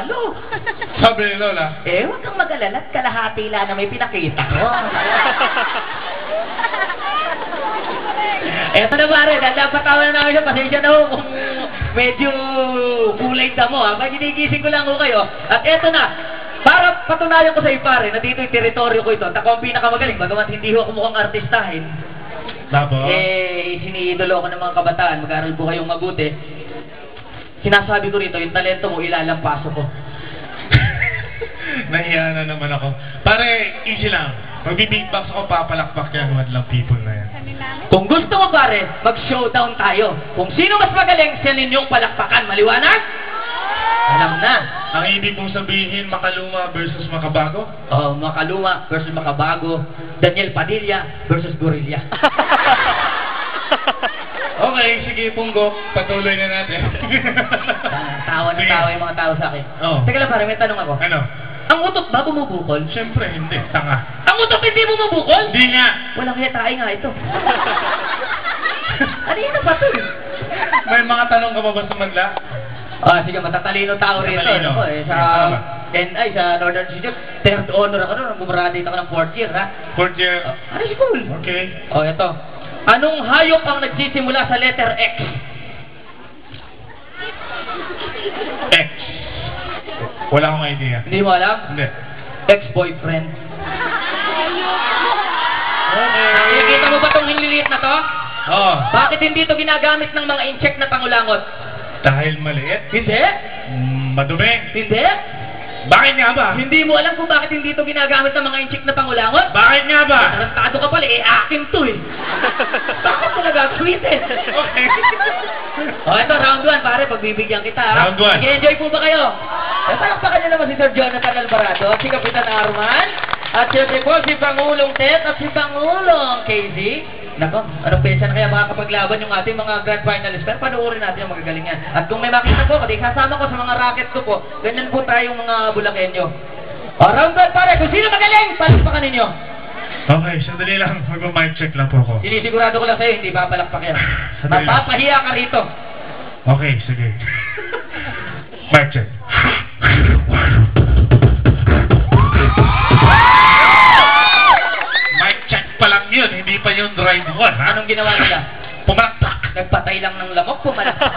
Hello? Sabi ni Lola. Huwag kang mag-alala at kalahati lang na may pinakita ko. Eto na pare, napatawa na namin siya. Pasensya na ho kung medyo kulay damo ha. Maginigising ko lang ho kayo. At eto na, para patunayan ko sa iyo pare, na dito yung teritoryo ko ito. At ako ang pinakamagaling, bagamat hindi ho ako mukhang artistahin. Tapos? Siniidolo ko ng mga kabataan, mag-aaral po kayong mabuti. Sinasabi ko rito, yung talento mo, ilalampaso ko. Nahiya na naman ako. Pare, easy lang. Mag-beatbox ako, papalakpak yan, madlang people na yan. Kung gusto mo pare, mag-showdown tayo. Kung sino mas magaling, siya ninyong palakpakan. Maliwanag? Alam na. Ang ibig mong sabihin, makaluma versus makabago? Oh, makaluma versus makabago. Daniel Padilla versus Gorilla. Okay, sige, Punggo. Patuloy na natin. Tawa na tawa yung mga tao sa akin. Oh. Teka lang pare, may tanong ako. Ano? Ang utot ba bumubukol? Siyempre, hindi. Tanga. Ang utot hindi bumubukol? Hindi nga. Walang yatae nga ito. Ano yun na ba ito? May mga tanong ka ba ba sa madla? Sige, matatalino tao rito. Matatalino. Ako, sa NI, sa Northern Institute, third honor ako noon. Gumraduate ako ng 4th year, ha? 4th year. High school. Okay. Ito. Anong hayop ang nagsisimula sa letter X? X. Wala akong idea. Hindi mo alam? Hindi. Ex-boyfriend. Okay. Nakikita mo ba itong hinliliit na to? Oo. Bakit hindi ito ginagamit ng mga incheck na pangulangot? Dahil maliit? Hindi. Madumi? Hindi. Bakit nga ba? Hindi mo alam kung bakit hindi ito ginagamit ng mga incheck na pangulangot? Bakit nga ba? Tarantado ka pala, akin to eh. Bakit mo nagagawin? Okay. Ito, round 1 pare, pagbibigyan kita ha. Round 1. Nag-enjoy po ba kayo? Palakpakan niyo naman si Sir Jonathan Alvarado at si Kapitan Arman. At siyempre po si Pangulong Ted at si Pangulong Casey. Nako, anong pensa na kaya makakapaglaban yung ating mga grand finalists? Pero panoorin natin yung magagalingan. At kung may makita po, kasi kasama ko sa mga racket ko po, ganyan po tayong mga Bulakenyo. Round 1 pare, kung sino magaling, palakpakan ninyo. Okay, sandali lang. Mag-mic check lang po ako. Sinisigurado ko lang sa'yo, hindi papalakpak yan. Sandali lang. Mapapahiya ka rito. Okay, sige. Mic check. Mic check pa lang yun, hindi pa yung drive 1, ha? Anong ginawa nila? Pumalakpak. Nagpatay lang ng lamok, pumalakpak.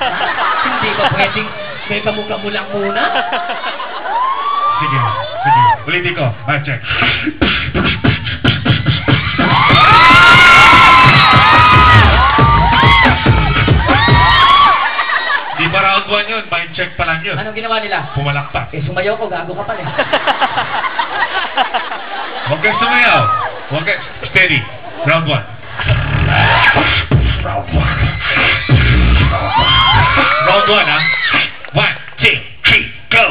Hindi ba pwedeng may kamu-kamu lang muna? Sige, sige. Ulitin ko. Mic check. Di ba round 1 yun? Mic check pa lang yun. Anong ginawa nila? Pumalakpak. Sumayaw ko, gago ka pala. Huwag kang sumayaw. Huwag kang... Steady. Round 1. Round 1. Round 1, ha? 1, 2, 3, go!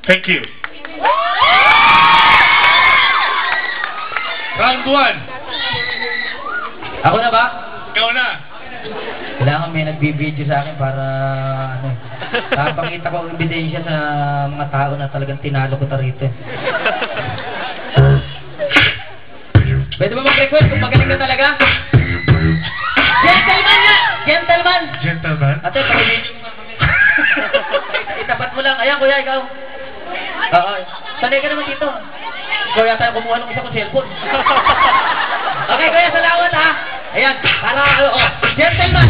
Thank you. Round 1. Ako na ba? Ikaw na. Kailangan may nagbibideo sa akin para pakita ko ang ebidensya sa mga tao na talagang tinalo ko rito. Pwede ba mag-request kung magaling ka talaga? Gentleman nga! Gentleman! Gentleman? Ate, pag-video mo nga kami. Itapat mo lang. Ayan, kuya, ikaw. Oo. Sanay ka naman dito. Ikaw yata yung kumuha ng isa kong cellphone. Okay, kuya, salamat ha. Ayan, para gentleman.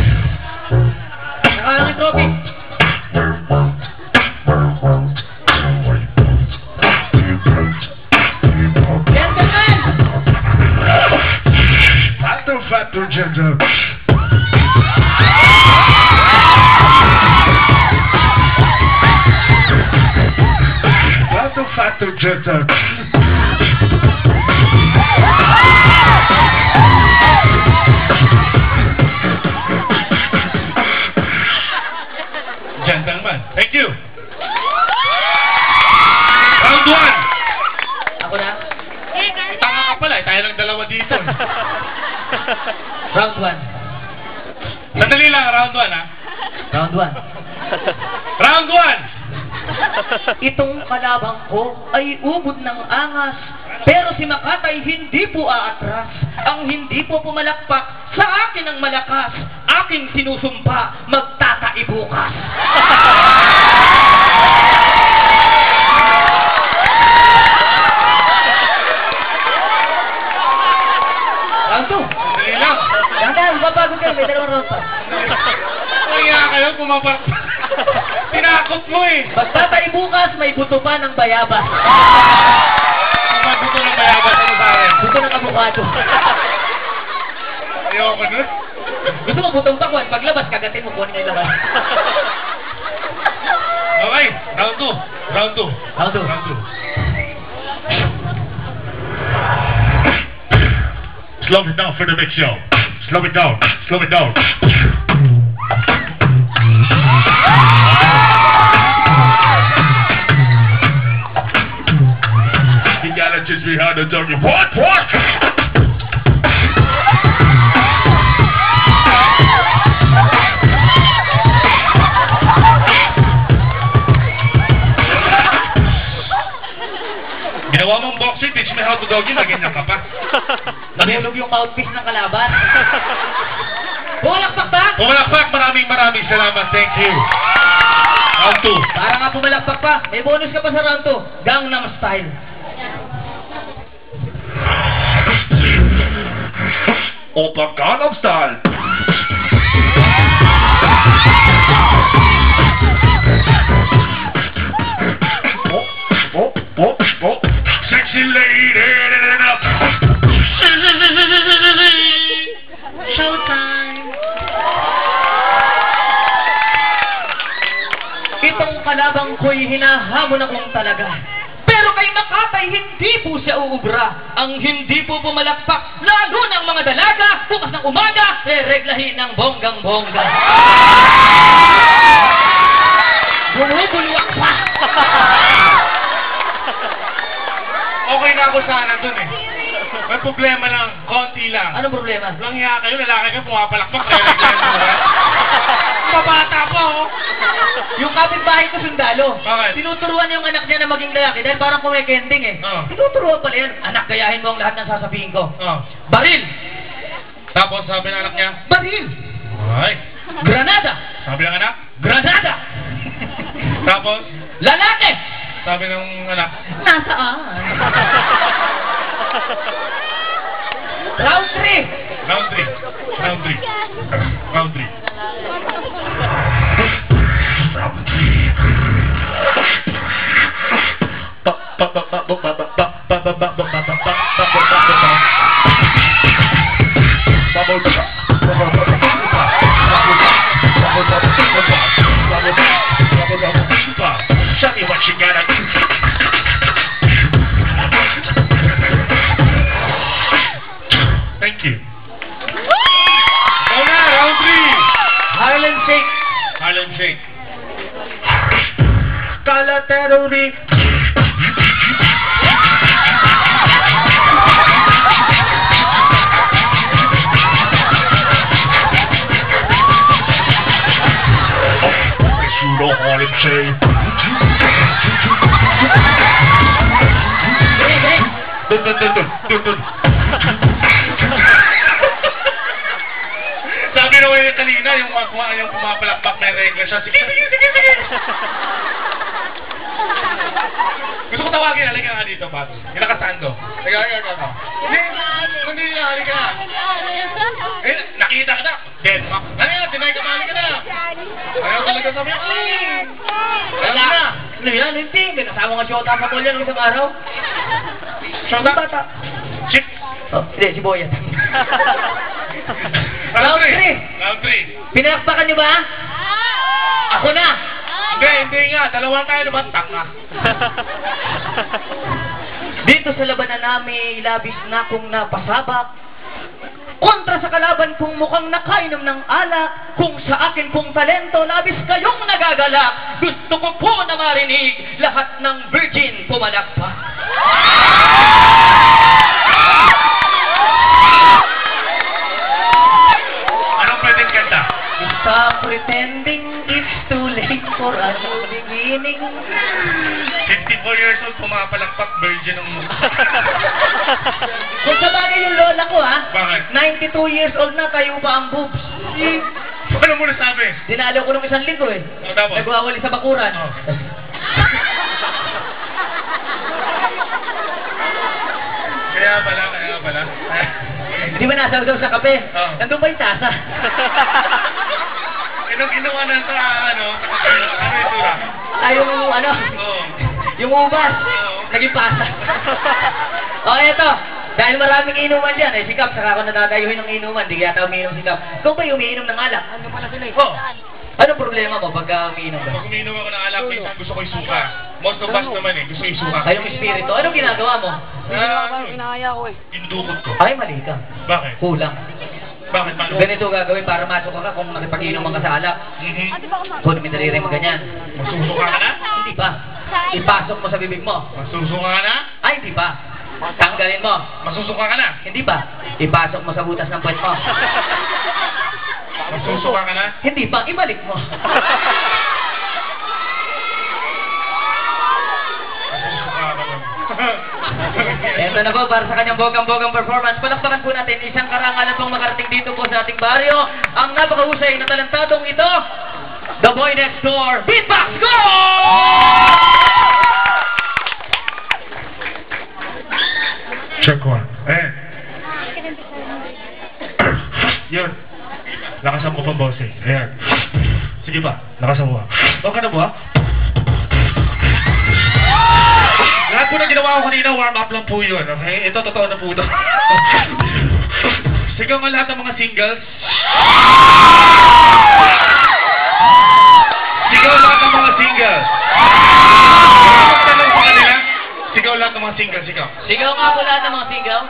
Nakalang yung trophy. Gentleman! Fatter, gentleman. Fatter, gentleman. Gentleman. Thank you. Round 1. Ako na? Tanga ka pala. Tayo lang dalawa dito. Round 1. Sandali lang. Round 1, ha? Round 1. Round 1. Itong kalabang ko ay ubod ng angas, pero si Makatay hindi po aatras. Ang hindi po pumalakpak, sa akin ang malakas. Aking sinusumpa, magtatai bukas. Round 2. Dali lang. Dahan, babago kayo, may dalawang round pa. Kaya kayo, pumapar... Tinakot mo eh. Magtatai bukas, may buto pa ng bayabas. Buto ng bayabas ano sa akin. Buto ng abukado. Ayoko nun. Gusto mo butong bakwan, paglabas, kagatin mo, kunin yung labas. Okay, round 2. Round 2. Round 2. Round 2. Slow it down for the next show. Slow it down. Slow it down. You gotta teach me how to do it. What? Ginawa mong boxing, teach me how to doggy, na ganyan ka pa. Nahulog yung mouthpiece ng kalaban. Pumalakpak ba? Pumalakpak, maraming salamat, thank you. Round 2. Para nga pumalakpak pa, may bonus ka pa sa round 2. Gangnam Style. Opa Gangnam Style. Oh. Sexy lady. Showtime. Itong kalabang ko'y hinahamon akong talaga. Pero kay Makatay, hindi po siya uubra. Ang hindi po pumalakpak, lalo ng mga dalaga, bukas ng umaga, re-reglahin ng bonggang-bongga. Bumubulwak pa. Okay na ako sana dun eh. May problema lang, konti lang. Anong problema? Lang hiya kayo, lalaki kayo, pumapalakpak, re-reglahin mo ba? Mabata pa oh. Yung kapitbahay ko sundalo. Bakit? Tinuturuan yung anak niya na maging lalaki dahil parang kumikending eh. Oo. Tinuturuan pala yan. Anak, gayahin mo ang lahat ng sasabihin ko. Oh. Baril! Tapos sabi ng anak niya, Baril! ay. Granada! Sabi ng anak, Granada! tapos Lalaki! sabi ng anak, Nasaan? Round 3! round 3. Round 3. Round 3. Show me what you gotta do. Thank you. Go na, round 3. Harlem Shake! Harlem Shake. Kala terrorist! You know Harlem Shake. Sabi naman yung kanina, yung pumapalakpak may regla siya. Sige. Gusto ko tawagin, halika nga dito, Pat. Kinakasando. Halika. Hindi, halika na. Eh, nakita ka na. Dead ma. Halika, tinay ka na, halika na. Ayaw talaga sabi ko. Alam na. Ano yan? Hindi. Kasama nga siyota sa mall yan isang araw. Shota? Bata. Chick. Oh, hindi, si Boyan. Round 3. three. Round 3. Pinakpakan niyo ba? Ako na! Hindi nga. Dalawa tayo naman tanga. Dito sa labanan namin, labis na akong napasabak. Kontra sa kalaban kong mukhang nakainom ng alak. Kung sa akin pong talento, labis kayong nagagalak. Gusto ko po na marinig lahat ng virgin pumalakpak. Stop pretending it's too late for us to begin. Nining. 54 years old, pumapalagpak, virgin ang mukha. Kung sa bagay yung lola ko, ha? Bakit? 92 years old na, tayo pa ang boobs. Ano mo nasabi? Dinalo ko nung 1 linggo eh. O, tapos? Nagwawali sa bakuran. Oh. Kaya pala. Di ba nasasaw sa kape? Oh. Nandun ba yung tasa? Inong ginawa na sa ano yung tura? Ay, yung ano? Oo. Yung ubas. Oo. Naging pasa. O, eto. Dahil maraming inuman dyan, eh, sikap, saka ako natatayuhin ng inuman, di yata umiinom sikap. Ikaw ba yung umiinom ng alak? Ano pala sila eh? Oh. Anong problema mo pagka umiinom ka? Pag umiinom ako ng alak, minsan gusto ko isuka. Most of us naman eh, gusto ko isuka. Ay, yung espiritu. Anong ginagawa mo? Kinaya ko eh. Inudukot ko. Ay, mali ka. Bakit? Kulang. Bakit paano? Ganito gagawin para masok ka kung nakipag-inuman ka sa alak. Kung minariri mo ganyan. Masusuka ka na? Hindi pa. Ipasok mo sa bibig mo. Masusuka ka na? Ay, hindi pa. Tanggalin mo. Masusuka ka na? Hindi pa. Ipasok mo sa butas ng puwet mo. Masusuka ka na? Hindi pa. Ibalik mo. Masusuka ka na. Ito na po para sa kanyang bogang-bogang performance. Palakpakan po natin isang karangalan pong makarating dito po sa ating baryo. Ang napakahusay na talentadong ito, The Boy Next Door, Beatbox Go! Check one. Yun. Lakasan mo pa, boss eh. Ayan. Sige ba? Lakasan mo. Okay na mo ha? Lahat po na ginawa ko kanina, warm up lang po yun. Okay? Ito, totoo na po ito. Sigaw nga lahat ng mga singles. Sigaw lahat ng mga singles. Tanong sa kanila. Sigaw lahat ng mga singles. Sigaw. Sigaw nga po lahat ng mga sigaw.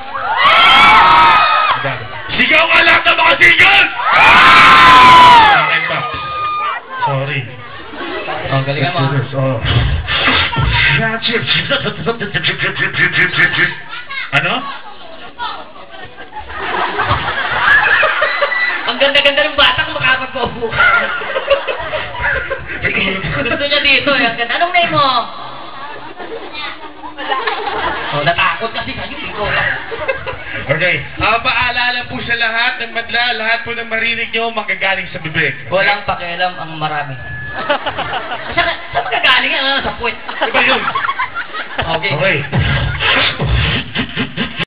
Sigaw nga lahat ng mga singles! Akin pa. Sorry. Oh, galingan mo. Oh. Ano? Ang ganda-ganda ng batang makakapag-upo ka. Gusto niya dito eh. Ang ganda. Anong name mo? Oh, natakot kasi sa'yo dito. Okay. Paalala po sa lahat ng madla, lahat po ng marinig nyo, magagaling sa bibig. Walang pakialam ang marami. Saan magagaling yan? Sa puwet. Diba yun? Okay. Okay.